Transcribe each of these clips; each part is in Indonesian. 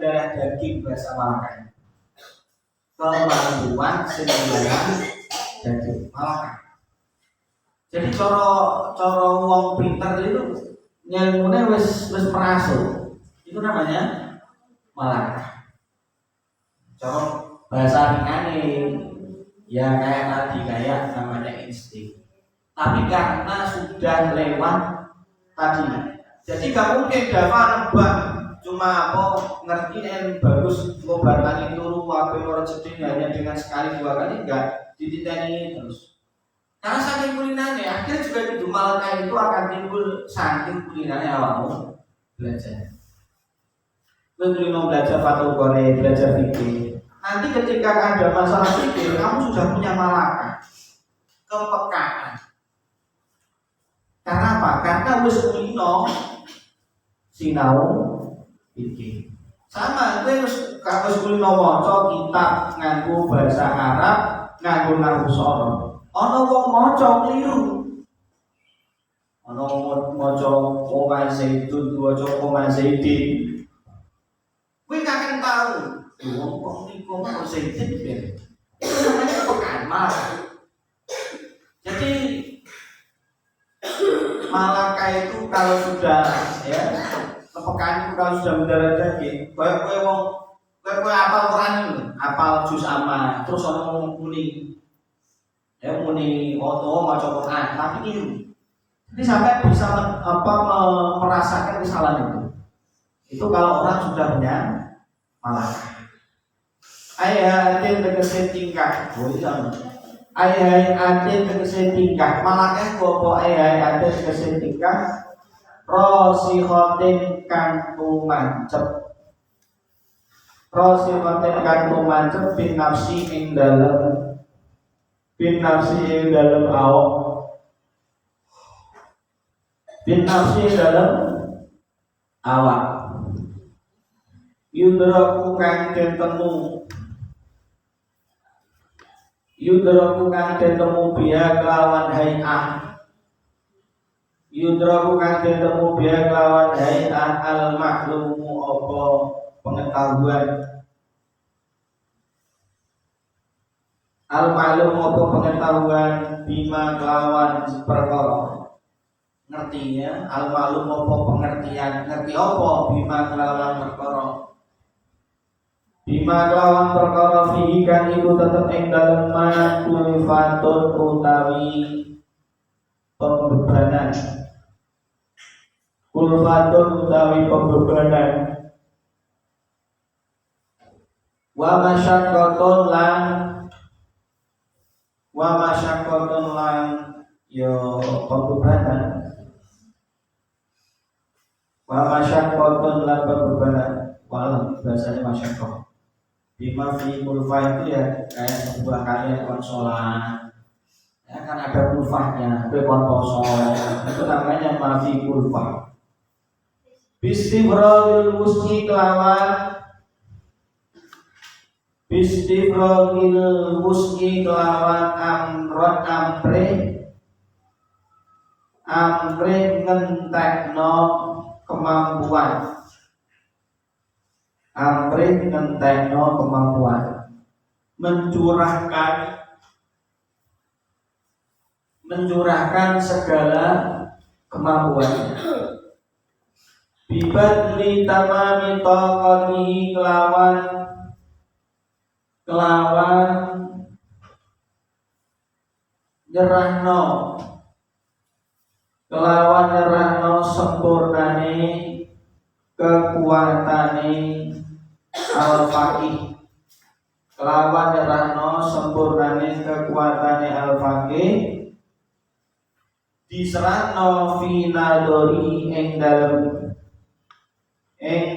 darah daging bahasa Malaka. Kemampuan sembilan daging Malaka. Jadi cara wong pinter itu nyelmune wis peraso. Itu namanya Malaka. Cara bahasa ringane ya kayak tadi kayak namanya insting. Tapi karena sudah lewat tadi, jadi gak mungkin Dava nebak cuma apa ngerti yang bagus ngobatani turu apa orang sedih hanya dengan sekali dua kali, enggak dititeni terus. Karena saking kulinannya akhirnya juga di Malaka itu akan timbul saking kulinannya awakmu belajar. Menurut belajar Fathul Qorib, belajar fikih. Nanti ketika ada masalah fikih, kamu sudah punya Malaka, kepekaan. Karena apa? Karena wis kulino sinau fikih. Sama kowe wis kulino maca kitab nganggo bahasa Arab, nganggo nahwu sharaf. Ana wong maca keliru. Ana wong maca koma zaitun, maca koma zaidin. Kowe gak akan tahu. Wong niku kok zaitun ben. Itu namanya kepekaan Malaka. Jadi Malaka itu kalau sudah ya kepekaan itu kalau sudah mendarah daging, kowe apal Quran itu, apal juz amma, terus ono muni maca Quran, tapi keliru. Jadi sampai bisa merasakan kesalahan itu. Itu kalau orang sudah punya Malaka. Ayatin tegese tingkah, boleh sama. Ayatin tegese tingkah, Malaka apa ayatin tegese tingkah? Rosihotin kang tumancep. Rosihotin kang tumancep bin nafsi ing dalem awak. Bin nafsi dalem awak. Yudraku kang den temu biya kelawan hay'ah. Yudraku kang den temu biya kelawan hay'ah al maklumu apa pengetahuan. Al maklumu apa pengetahuan bima kelawan perkara. Ngertinya al maklum apa pengertian, ngerti apa bima kelawan perkara. Bima kelawan perkara fihi kan iku tetep ing dalem kulfatun utawi pembebanan. Kulfatun utawi pembebanan. Wa masyaqqatun lan yo pembebanan. Wa masyaqqatun lan pembebanan. Walau bahasanya masyaqqah. Bima fi kulfah itu ya kayak sebuah karya konsolan. Ya kan ada kulfahnya, ada poso. Itu namanya mafi kulfah. Bistifrogil wuski kelawan amre ngentekno kemampuan. Amrin ngentekno kemampuan mencurahkan segala kemampuan. Bibadli tamami taqatihi kelawan nyerahno sempurnane kekuatane al-faqih. Kelawan nyerahno sempurnane kekuatane al-faqih diserahno fi nadori ing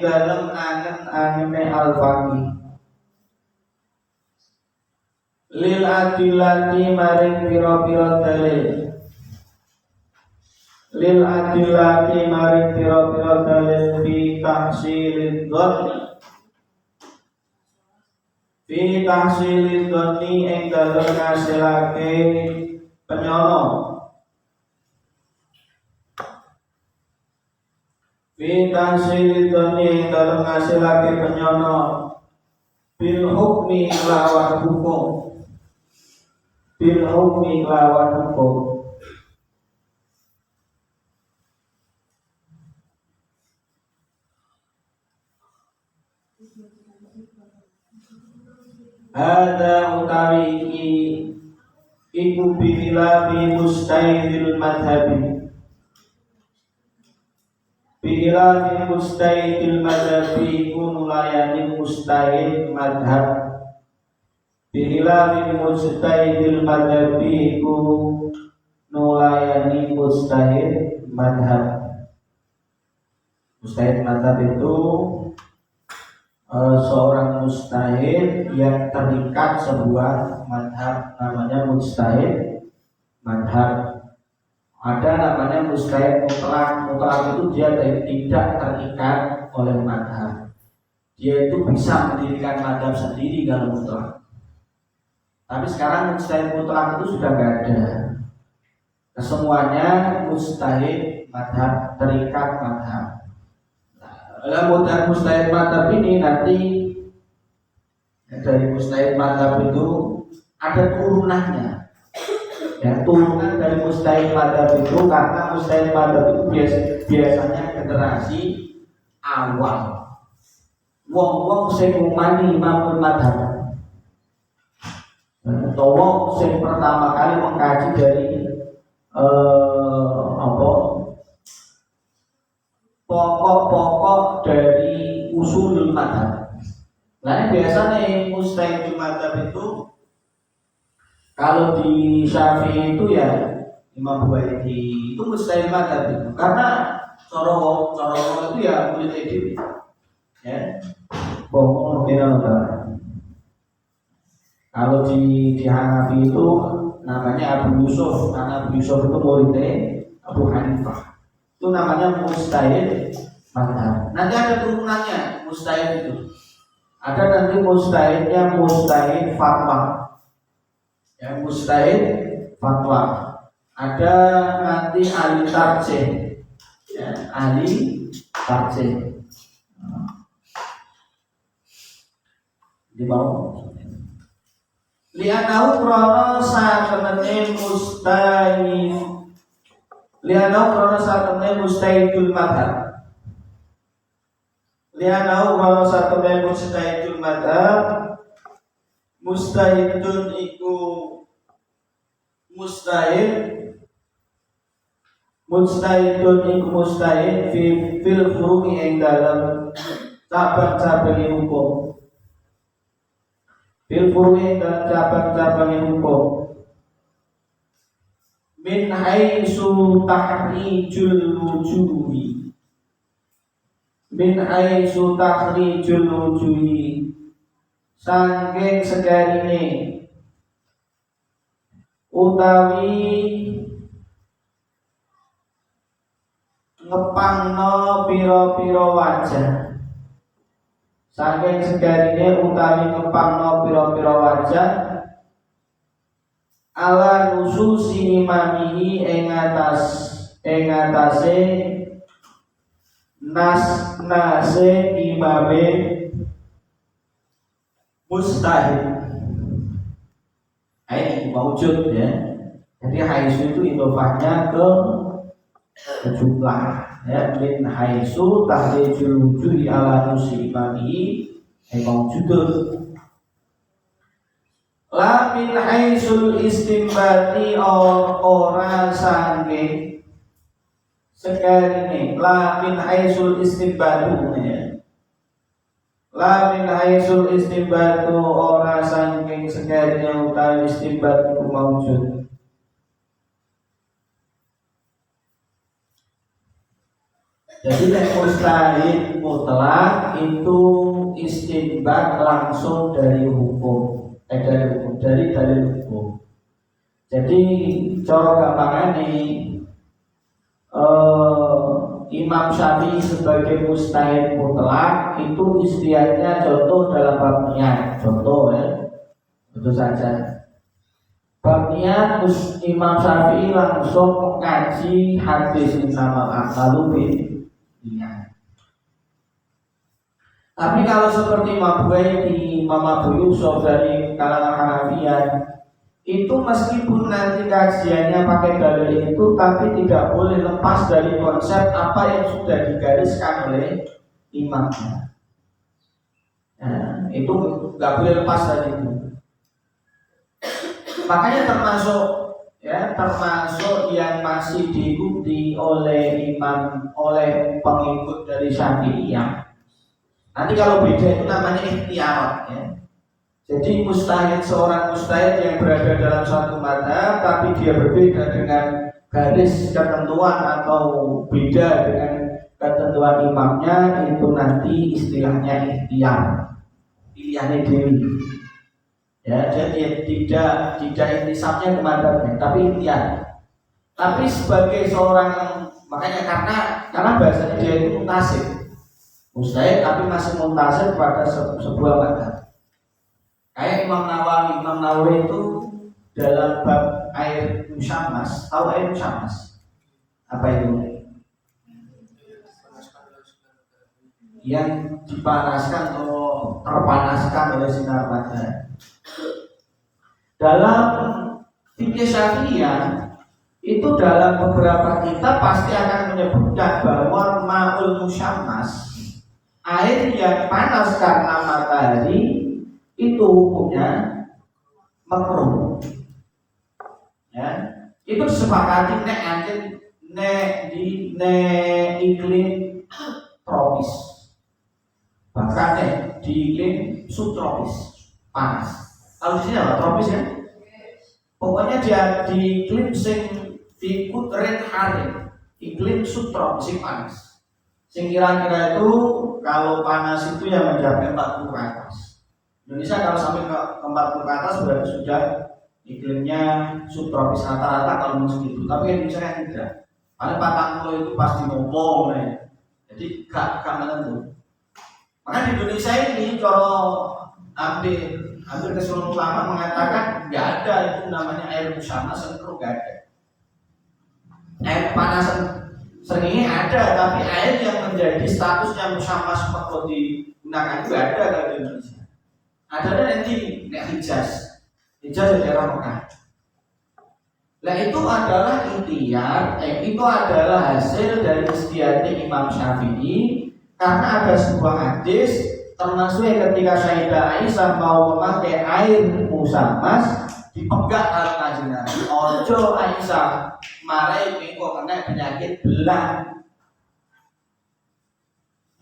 dalem angen-angene al-faqih. Lil adilati maring pira-pira dalil. Lil adilati maring pira-pira dalil fi tahsilid dhanni ing dalem ngasilake penyono. Bintang silitoni dalam ngasilake penyono bil hukmi lawan hukum, bil hukmi lawan hukum. Ada utawi iku bihilafi mustahidil madhabi, bihilafi mustahidil madhabi iku nulayani mustahid madhab, bihilafi mustahidil madhabi iku nulayani mustahid madhab. Mustahid madhab itu seorang mustahid yang terikat sebuah madhab, namanya mustahid madhab. Ada namanya mustahid mutlak. Mutlak itu dia tidak terikat oleh madhab, dia itu bisa mendirikan madhab sendiri kalau mutlak. Tapi sekarang mustahid mutlak itu sudah nggak ada. Kesemuanya mustahid madhab, terikat madhab. Dalam mustahid madhab ini nanti dari mustahid madhab itu ada turunannya. Ya, turunan dari mustahid madhab itu, karena mustahid madhab itu biasanya generasi awal. Wong-wong sing ngumani imamul madhab, atau sing pertama kali mengkaji dari pokok-pokok dari usulul madhab. Nah, biasanya mustahid madhab itu kalau di Syafi'i itu ya Imam Buaidi itu mustahid madhab itu, karena coro itu ya kulit edip ya bohong kira. Kalau di Hanafi itu namanya Abu Yusuf, karena Abu Yusuf itu muridnya Abu Hanifah. Itu namanya mustahid madhab. Nanti ada turunannya mustahid itu. Ada nanti mustahidnya mustahid fatwa. Ya, mustahid fatwa. Ada nanti ahli tarjih. Ya, ahli tarjih. Di bawah. Li'annahu krana satemene mustahid. Li'annahu krana satemene mustahidul madhab. Li'annahu krana satemene mustahidul madhab. Mustahidun iku mustahid. Mustahidun iku mustahid fil furu'i ing dalam cabang-cabang hukum. Fil furu'i dan cabang-cabang hukum. Min haitsu tahrijul wujuhi. Min haitsu tahrijul wujuhi. Saking segarine utawi ngepangno pira-pira wajah. Saking segarine utawi ngepangno pira-pira wajah ala nususi imamihi ing atase nase imame mustahid. Ini maujud ya. Jadi haitsu itu idhofahnya ke jumlah ya. Min haitsu tahrijul wujuhi ala nusi imamihi maujudun. La min haitsul istimbati ora sangge sekarine. La min haitsul istimbatu ya. La min haitsul istimbatu ora sangking sekarine utawi istimbat iku maujud. Jadi mustahid mutlak itu istimbat langsung dari hukum, dari dalil hukum. Jadi cara gampangane Imam Syafi'i sebagai mustahid mutlak itu istiadatnya contoh dalam bab niat, contoh ya, itu saja. Bab niat Imam Syafi'i langsung mengkaji hadis innamal a'malu bin niat. Tapi kalau seperti Imam Buaiti, Imam Abu Yusuf dari kalangan Hanafiyah, itu meskipun nanti kajiannya pakai dalil itu, tapi tidak boleh lepas dari konsep apa yang sudah digariskan oleh imamnya. Nah, itu nggak boleh lepas dari itu. Makanya termasuk yang masih diikuti oleh pengikut dari Syafi'iyah. Nanti kalau beda itu namanya ikhtiyar, ya. Jadi seorang mustahid yang berada dalam suatu madzhab tapi dia berbeda dengan garis ketentuan atau beda dengan ketentuan imamnya, itu nanti istilahnya ikhtiyar, pilihannya dewi. Ya, jadi tidak intisabnya ke madzhabnya, tapi ikhtiyar. Tapi sebagai seorang, makanya karena bahasanya dia itu muntasib, mustahid tapi masih muntasib pada sebuah madzhab. Kayak Imam Nawawi itu dalam bab air musyammas, tahu air musyammas? Apa itu? Yang dipanaskan atau terpanaskan oleh sinar matahari. Dalam fikih Syafi'iyah itu dalam beberapa kitab pasti akan menyebutkan bahwa ma'ul musyammas, air yang panas karena matahari, itu hukumnya makruh. Ya, itu disepakati nek iklim tropis, bahkan di iklim subtropis panas. Kalau di sini apa tropis ya? Pokoknya dia di iklim sing ikut red hari, iklim subtropis panas. Sing kira-kira itu kalau panas itu yang mencapai 40 ke atas. Indonesia kalau sampai ke 40 ke atas berarti sudah iklimnya subtropis rata-rata kalau segitu. Tapi Indonesia kan tidak. Paling 40 itu pasti ngomong ya. Jadi gak menentu. Maka di Indonesia ini kalau hampir keseluruhan ulama mengatakan nggak ada itu namanya air musyammas, itu nggak ada. Air panas seringnya ada, tapi air yang menjadi statusnya musyammas perlu digunakan itu ada kalau di Indonesia. Ada nanti Hijaz daerah Mekah. Nah itu adalah ikhtiar, itu adalah hasil dari istiadat Imam Syafi'i, karena ada sebuah hadis termasuk ketika Sayyidah Aisyah mau memakai air musyammas dipegat oleh Kanjeng Nabi. Ojo Aisyah, marai mengko kena penyakit belang.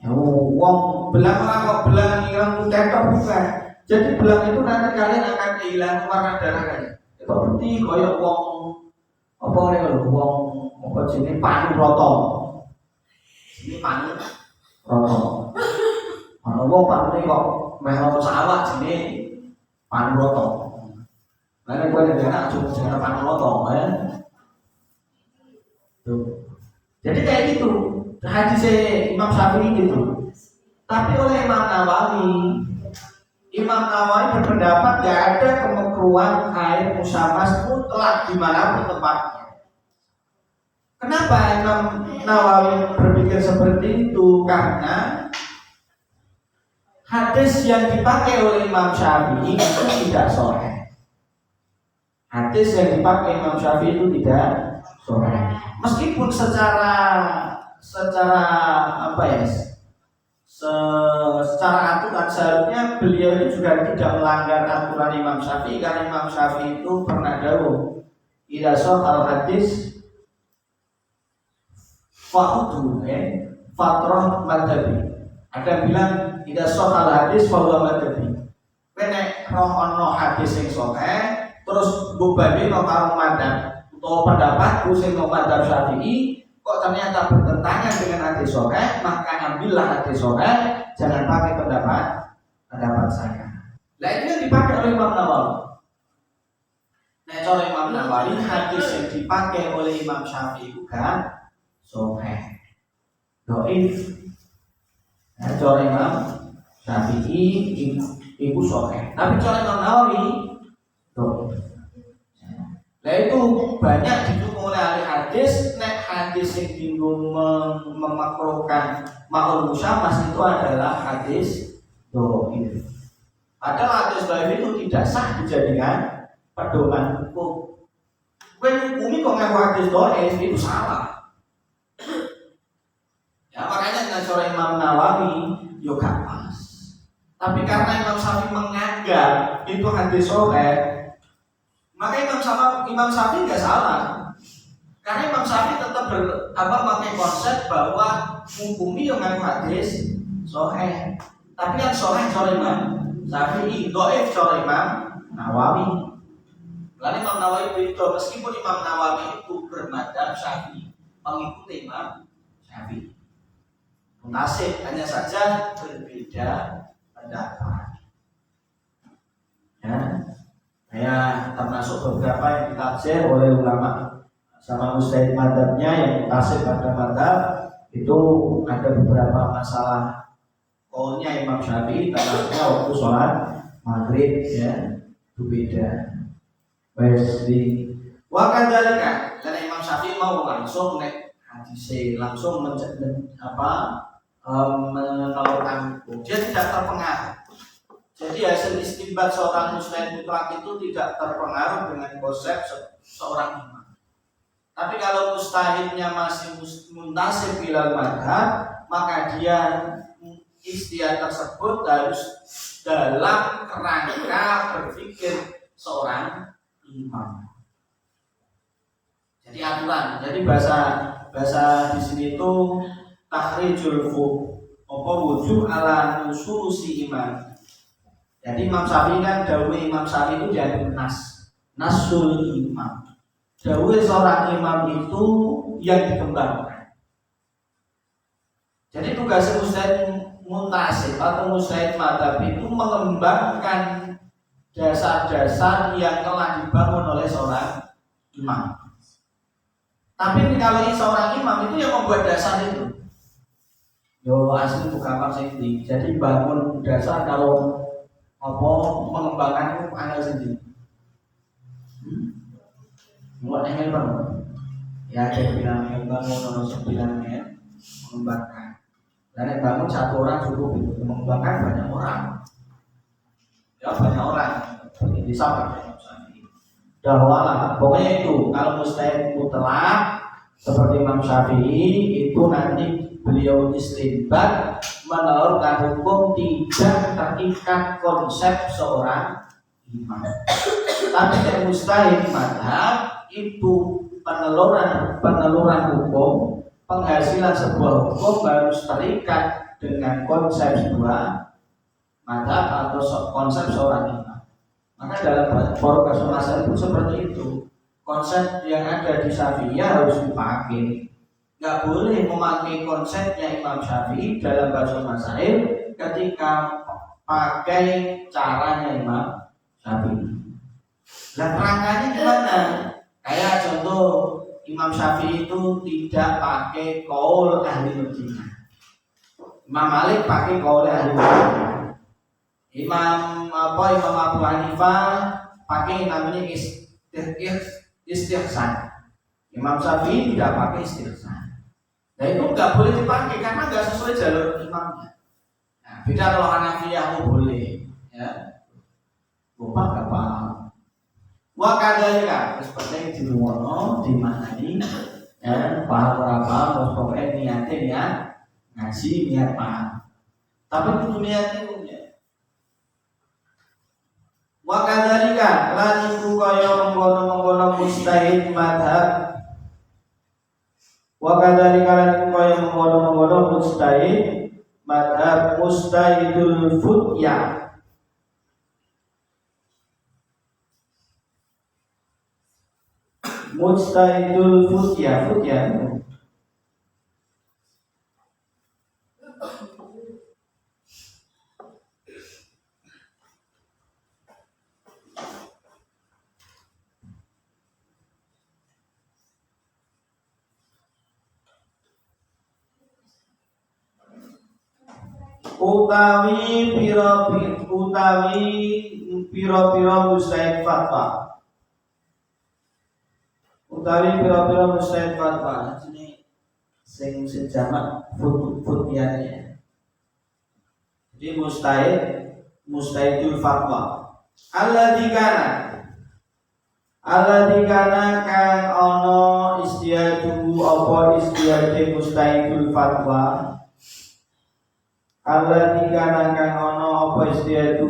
Wong belang ora kok belang ireng ketok bukan. Jadi belang itu nanti kalian akan kehilangan warna darah kalian. Itu seperti koyok wong apa nih kalau wong apa jenis panu roto. Ini panu roto. Mana wong panu ini kok meh roto sawah jenis panu roto. Lain gue ada anak cuma dengan panu roto, ya. Tuh. Jadi kayak gitu. Hadis Imam Syafi'i gitu. Tapi oleh Imam Nawawi berpendapat gak ada kemekruhan air musyammas mutlak dimanapun tempatnya. Kenapa Imam Nawawi berpikir seperti itu? Karena hadis yang dipakai oleh Imam Syafi'i itu tidak sahih. Hadis yang dipakai Imam Syafi'i itu tidak sahih. Meskipun secara apa ya? Secara aturan seharusnya beliau itu juga tidak melanggar aturan Imam Syafi'i, karena Imam Syafi'i itu pernah dawuh idza shahal hadis fa'udu fatrah madhabi. Ada yang bilang idza shahal hadis fa huwa madhabi. Nek roh ono hadis sing sahih terus mbubadino karo madhab utawa pendapatku sing madhab Syafi'i kok ternyata bertentangan dengan hadis sahih, maka ambillah hadis sahih, jangan pakai pendapat saya. Nah ini yang dipakai oleh Imam Nawawi. Nah cara Imam Nawawi, hadis yang dipakai oleh Imam Syafi'i juga sahih, dhaif. Nah cara Imam Syafi'i itu sahih, tapi cara Imam Nawawi dhaif. Nah itu banyak didukung oleh ahli hadis. Nek hadis yang bingung memakruhkan ma'ul musyammas itu adalah hadis dhaif. Padahal hadis dhaif itu tidak sah dijadikan pedoman hukum. Kowe hukumi kok ngaku hadis dhaif itu salah. Ya makanya dengan cara Imam Nawawi yo gak pas. Tapi karena Imam Syafi'i menganggap itu hadis sahih, maka Imam Syafi'i nggak salah. Karena Imam Syafi'i tetap pakai konsep bahwa hukumi yang ngaku hadis sahih. Tapi yang sahih cara Imam Syafi'i, dhaif cara Imam Nawawi. Lalu Imam Nawawi itu meskipun Imam Nawawi itu bermadzhab Syafi'i, mengikuti Imam Syafi'i. Munasib hanya saja berbeda pendapat. Ya, termasuk beberapa yang ditafsir oleh ulama sama mustahid madzhabnya yang munasib pada madzhab itu ada beberapa masalah. Kaulnya Imam Syafi'i termasuknya waktu sholat maghrib ya itu beda. Baik di wakadzalika karena Imam Syafi'i mau langsung hadis langsung menelurkan hukum. Dia tidak terpengaruh. Jadi hasil istinbat seorang mustahid mutlak itu tidak terpengaruh dengan konsep seorang imam. Tapi kalau mustahidnya masih muntasib ilal madhab, maka dia istihad tersebut harus dalam kerangka berpikir seorang imam. Jadi aturan. Jadi bahasa di sini itu takhrijul wujud ala nususi imam. Jadi Imam Syafi'i kan dawuh Imam Syafi'i itu dianggap nasul imam. Dawuh seorang imam itu yang dikembangkan. Jadi tugas mustahid muntasib atau mustahid madzhab itu mengembangkan dasar-dasar yang telah dibangun oleh seorang imam. Tapi kalau seorang imam itu yang membuat dasar itu. Yo asli bukan apa sih. Jadi bangun dasar kalau mengembangkan itu angel sendiri. Buat angel bangun. Ya ada yang bilang angel bangun, orang bilang ya mengembangkan. Dan yang bangun satu orang cukup itu mengembangkan banyak orang. Ya banyak orang. Ini sama. Dahwalah, pokoknya itu kalau mustahid mutlak seperti Imam Syafi'i itu nanti beliau istinbat menelurkan hukum tidak terikat konsep seorang imam. Tapi yang mustahid madhab itu peneluran hukum, penghasilan sebuah hukum harus terikat dengan konsep sebuah madhab atau konsep seorang imam. Maka dalam forum masalah itu seperti itu. Konsep yang ada di Syafi'i harus dipakai. Nggak boleh memakai konsepnya Imam Syafi'i dalam bahasa masail ketika pakai caranya Imam Syafi'i. Nah kerangkanya gimana? Kayak contoh Imam Syafi'i itu tidak pakai qaul ahli Madinah. Imam Malik pakai qaul ahli Madinah. Imam Abu Hanifah pakai namanya istihsan. Imam Syafi'i tidak pakai istihsan. Nah itu nggak boleh dipakai karena nggak sesuai jalur imamnya. Nah, beda kalau Hanafiyah boleh, ya. Lupa nggak paham. Wah kadalika seperti di Ruwono di mana ini, ya paham berapa, terus pokoknya niatnya ngaji niat paham. Tapi itu niatnya wa kadzalika lan iku kaya mengkono mustahid madhab. Wa kadzalika lan iku kaya mengkono mustahid madhab mustahidul futya. Mustahidul futya utawi pira-pira mustahid fatwa. Utawi pira-pira mustahid fatwa. Ini sing jamak futyane. Jadi mustahidul fatwa. Alladzi kana kang ana istiyadu apa istiyade mustahidul fatwa. Alladzi kana kang ana apa istiyade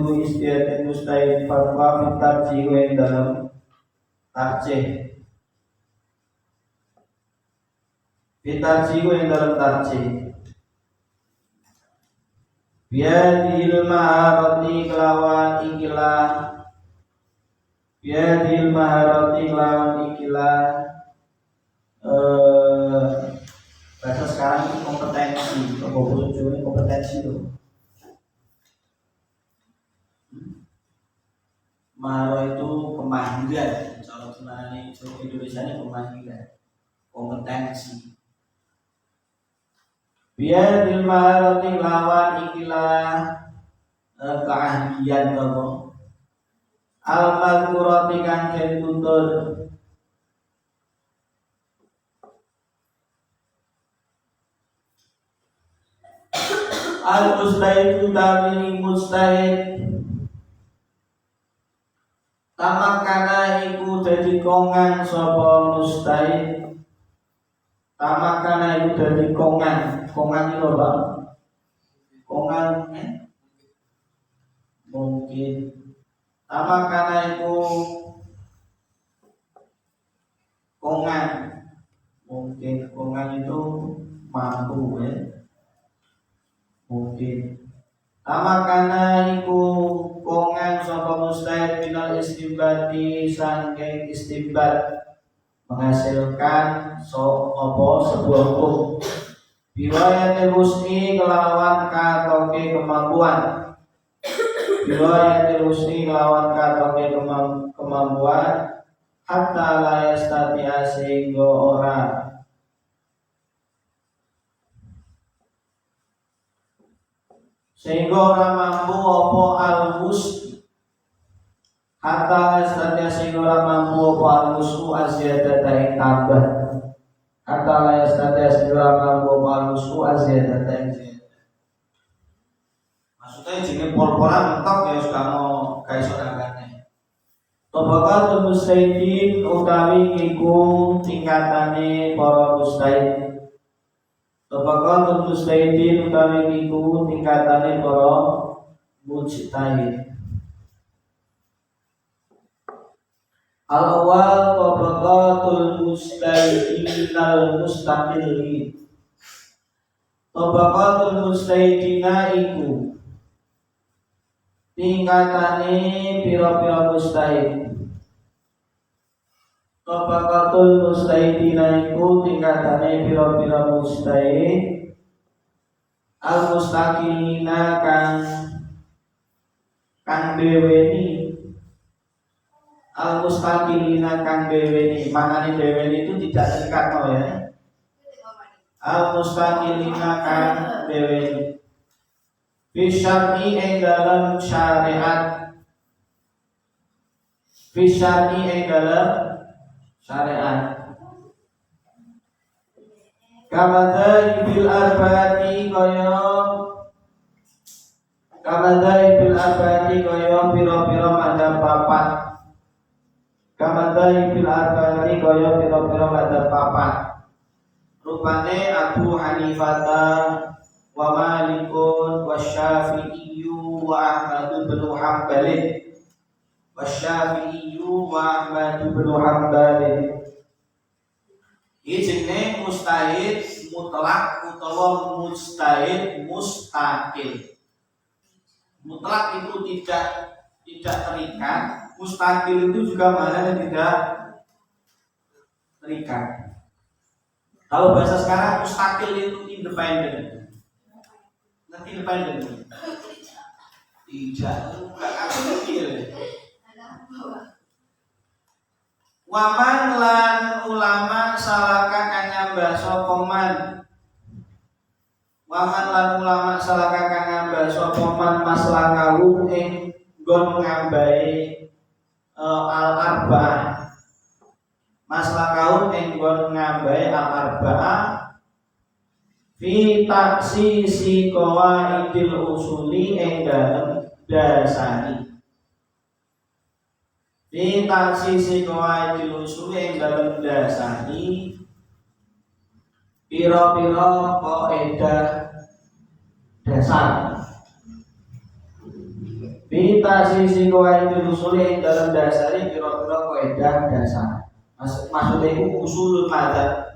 mustahidul fatwa fitarji ing dalam tarjih. Fitarji ing dalam tarjih. Biadil maharati kelawan ikilah Biadil maharati kelawan ikilah bahasa sekarang itu kompetensi. Ini kompetensi itu. Maharo itu kemahiran. Kalau sebenarnya Indonesia ini kemahiran, kompetensi. Biadil maharati lawan ikilah keahlian apa al-madhkurati kang den tutur al-mustahid utawi mustahid tamakana iku dadi kongan sapa mustahid tamakana iku dadi kongan itu apa? Kongan mungkin tamakana iku kongan mungkin kongan itu mampu mungkin tamakana iku kongan sapa mustahid minal istibati saking istibat menghasilkan sebuah hukum biwayatil husni kelawan katoke kemampuan biwayatil husni kelawan katoke kemampuan hatta la yastati'a sehingga ora mampu apa al-husni hatta la yastati'a sehingga ora mampu apa al-husnu asyadata ing tambah hatta la yastati'a sehingga ora mampu apa al-husnu asyadata ing maksudnya jenenge pol-polan mentok ya suka mau kaiso nangane. Tabaqatul mustahidin utawi iku tingkatane para mustahid. Tabaqatul mustahidin utawi iku tingkatane para mujtahid. Al-awwal tabaqatul mustahidin al-mustaqillin. Tabaqatul mustahidina iku tingkatane pira-pira mustahid. Tabaqatul mustahidina iku tingkatane pira-pira mustahid. Al-mustaqillina kang deweni. Al-mustaqillina kang deweni. Maknane deweni itu tidak terikat ya. Al-mustaqillina kang deweni. Fisyar'i ing dalam syariat Fisyar'i ing dalam syariat Kamadai bil arba'ati kaya pira-pira madhab papat Kamadai bil arba'ati kaya pira-pira madhab papat Rupane Abu Hanifata wa Malikun wa Syafi'iyyu wa Ahmad bin Hanbal wa Syafi'iyyu wa Ahmad bin Hanbal. Iki jenenge mustahid mutlak utawa mustahid mustaqil. Mutlak itu tidak terikat, mustaqil itu juga maknanya tidak terikat. Kalau bahasa sekarang mustaqil itu independen. Independen tidak aku mikir waman lan ulama salaka kang nyambah sapa man waman lan ulama salaka kang nyambah sapa man maslakahu ing nggon ngambahi al-arba'ah maslakahu ing nggon ngambahi al-arba'ah fi taksisi qawaidil usuli ing dalem dasari fi taksisi qawaidil usuli ing dalem dasari pira-pira kaidah dasar fi taksisi qawaidil usuli ing dalem dasari pira-pira kaidah dasar. Maksudnya itu usulul madhab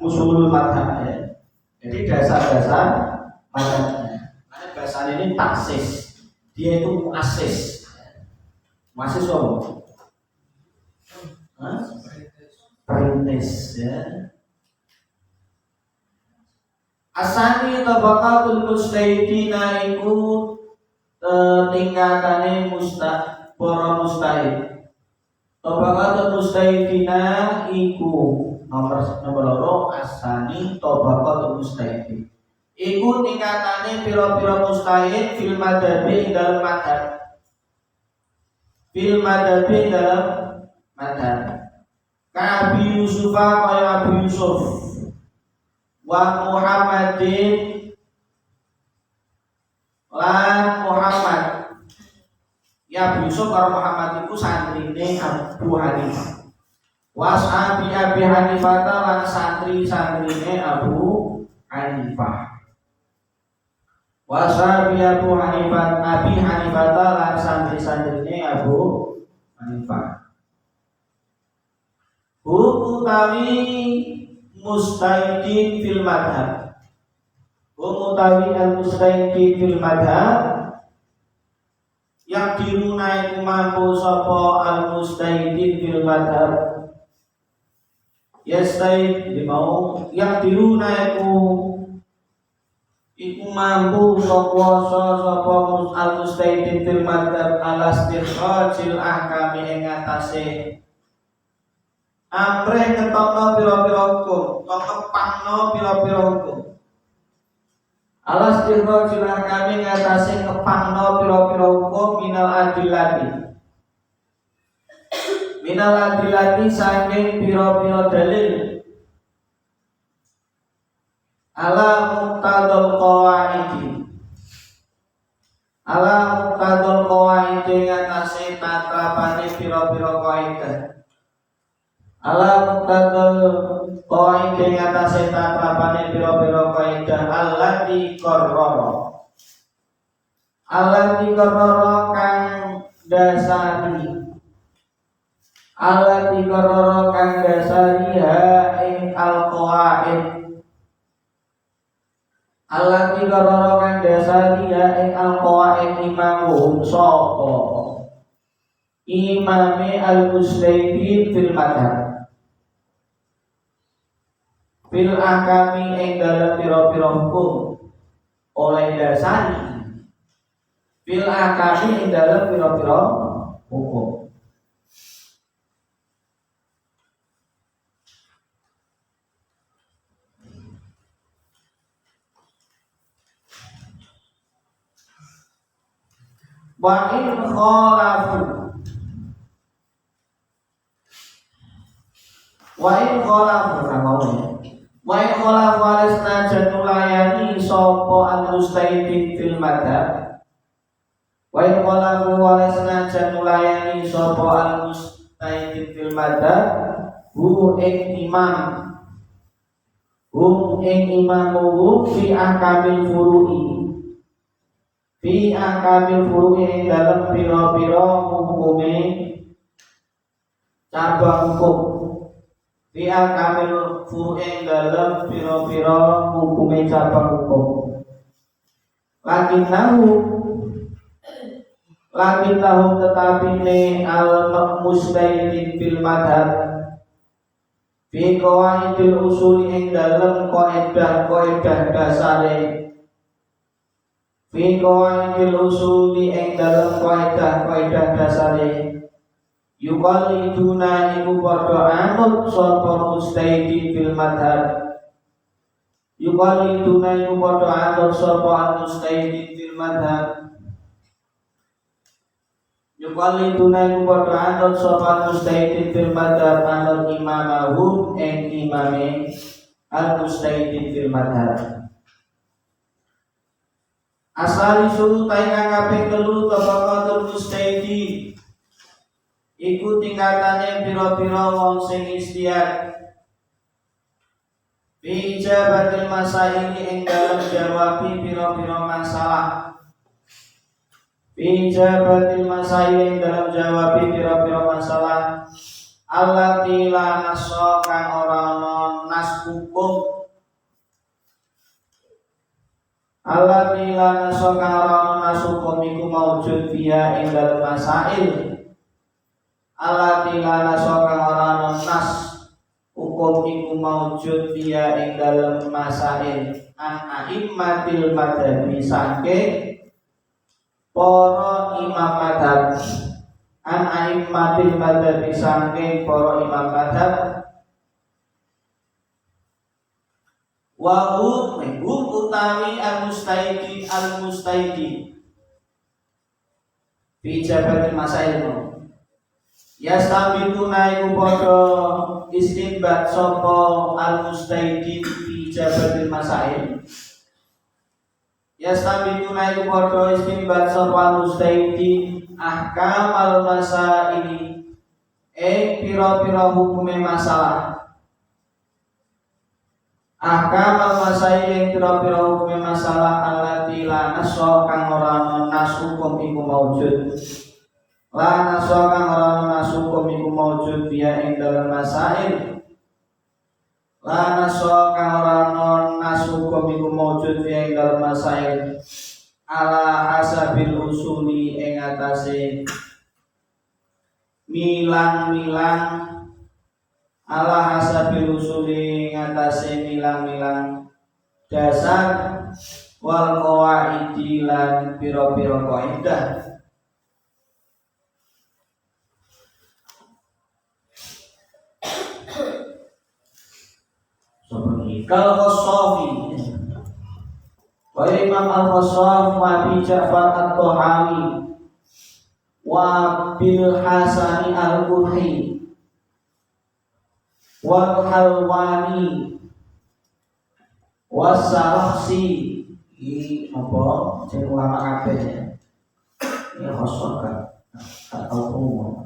ya. Jadi dasar-dasar madhabnya. Karena bahasa ini taksis, dia itu muassis. Muassis apa? Perintis ya. Asani tabaqatul mustahidina iku tingkatane para mustahid. Tabaqatul mustahidina iku nomor loro asani tabaqatul mustahidin. Iku tingkatane pira-pira mustahid fil madhabi dalam madhab. Fil madhabi dalam madhab. Ka Abi Yusufa kaya Abi Yusuf wa Muhammadin lan Muhammad. Ya Abu Yusuf karo Muhammad iku santrine Abu Hanifah. Washabi Abi Hanifah lan santri-santrine Abu Hanifah. Washabi Abu Hanifah Abi Hanifah lan santri-santrine Abu Hanifah. Utawi mustahidin fil madhab. Utawi al-mustahidin fil madhab yang diruna iku mampu sapa al-mustahidin fil madhab. Yastahid dimau yang diruna iku mampu sapa al-mustahidin fil madhab alas tirqajil ahkami ing atase amre ketokno pira-pira hukum, ketepangno pira-pira hukum. Alas tirqajil ahkami ing atase kepangno pira-pira hukum minal adilati saking pira-pira dalil ala muqtadul qawaidi ngatasi tatrapane pira-pira kaidah ala muqtadul qawaidi ngatasi tatrapane pira-pira kaidah allati qarrara kang dasari ha ing al-qawaid allati qarrara kang dasari ha ing al-qawaid imamuhum sapa imame al-mustahidin fil madhab fil ahkami ing dalam pira-pira hukum oleh dasari fil ahkami ing dalam pira-pira hukum. Wa in khalafu alisna janulayani sapa al-mustahidin fil madhab. Wa in khalafu alisna janulayani sapa al-mustahidin fil madhab hu ing imamuhum fi ahkamil furu'i ing dalam pira-pira hukume cabang hukum fi ahkamil furu'i ing dalam pira-pira hukume cabang hukum lakinnahu tetapi ne al-mustahidin fil madhab fi qawaidil usul ing dalam kaidah dasare fi qawaidil usuli ing dalam kaidah dasare yuqalliduna iku padha anut sapa mustahidin fil madhab yuqalliduna iku padha anut sapa mustahidin fil madhab yuqalliduna iku padha anut sapa mustahidin fil madhab anut imamahum ing imame al mustahidin fil madhab Asali suruh taingan kaping telu tabaqatul mustahidi iku tingkatane pira-pira wong sing istiad fi ijabatil masaili ing dalem jawabi pira-pira masalah fi ijabatil masaili ing dalem jawabi pira-pira masalah allati la nasa kang ora ana nas hukum allati la nasa kang ora ana nas hukum iku maujud biya ing dalem masail allati la nasa kang ora ana nas hukum iku maujud biya ing dalem masail an aimmatil madhabi saking para imam madhab an aimmatil madhabi saking para imam madhab wa hum utawi al-mustaidi fi jabatil masail yastabituna iku padha istinbat sapa al-mustaidi fi jabatil masail yastabituna iku padha istinbat sapa al-mustaidi ahkam al-masaili pira-pira hukume masalah ahkam al-masail pira-pira hukume masalah allati la nasa kang ora ana nas hukum iku maujud la nasa kang ora ana nas hukum iku maujud biya ing dalem masail la nasa kang ora ana nas hukum iku maujud biya ing dalem masail ala hasabil usuli ing atase milang-milang ala hasabil usuli ing atase milang-milang dasar wal qawaidi lan pira-pira kaidah seperti Al-Khasafi wa Imam Al-Khassaf wa Abi Ja'far At-Tahawi wa Bil Hasani Al-Qurhi wal Halwani was-Sarakhsi ini apa cek ulama kabeh ya ini Khassaf kan atau umum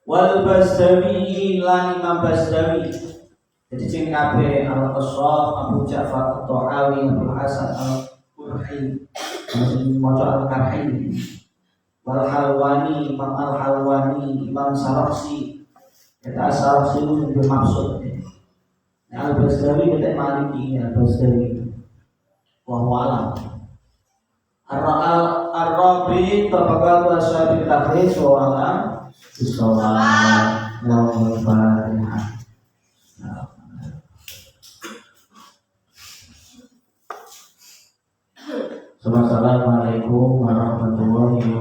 wal Basdawi lan Imam Basdawi. Jadi sing kabeh Al-Khassaf, Abu Ja'far At-Tahawi, Abu Hasan Al-Qurhi, maca Al-Qarhi, Wal Halwani, Imam Al-Halwani, Imam Sarakhsi. Kita Sarakhsi itu lebih maksud. Al-Basdawi kita Maliki, Al-Basdawi. Wallahu a'lam. Ar-Rabi tabaqat ashabil takhris wa alam bisawab wal Fatihah. Assalamualaikum warahmatullahi wabarakatuh.